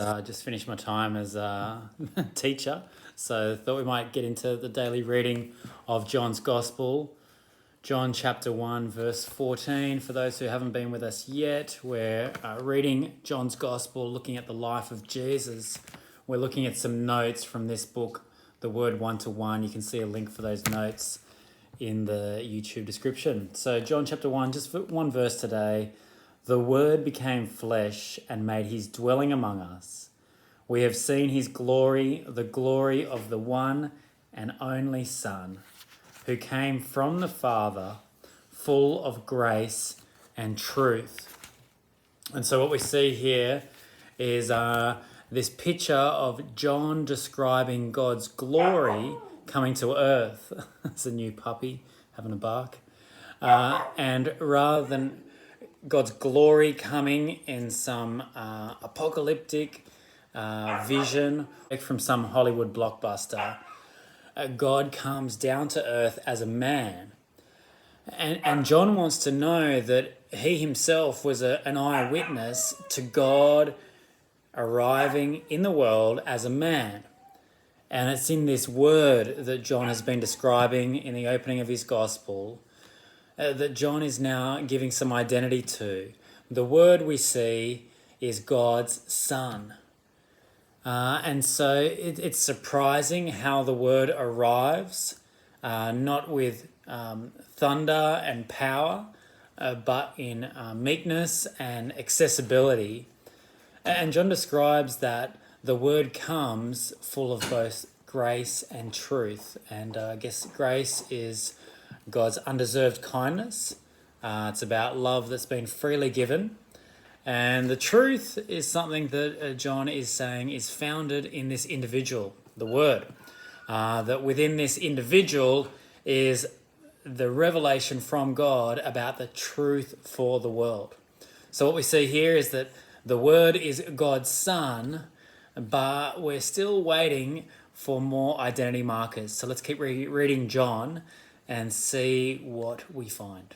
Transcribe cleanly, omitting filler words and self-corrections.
I just finished my time as a teacher, so thought we might get into the daily reading of John's Gospel. John chapter 1, verse 14. For those who haven't been with us yet, we're reading John's Gospel, looking at the life of Jesus. We're looking at some notes from this book, The Word 1-to-1. You can see a link for those notes in the YouTube description. So John chapter 1, just for one verse today. The Word became flesh and made his dwelling among us. We have seen his glory, the glory of the one and only Son, who came from the Father, full of grace and truth. And so what we see here is this picture of John describing God's glory coming to earth. It's a new puppy having a bark. And rather than God's glory coming in some apocalyptic vision from some Hollywood blockbuster, God comes down to earth as a man. And John wants to know that he himself was an eyewitness to God arriving in the world as a man. And it's in this word that John has been describing in the opening of his gospel that John is now giving some identity to. The word we see is God's Son. And so it's surprising how the word arrives, not with thunder and power, but in meekness and accessibility. And John describes that the word comes full of both grace and truth. And I guess grace is God's undeserved kindness. It's about love that's been freely given. And the truth is something that John is saying is founded in this individual, the Word. That within this individual is the revelation from God about the truth for the world. So what we see here is that the Word is God's Son, but we're still waiting for more identity markers. So let's keep reading John and see what we find.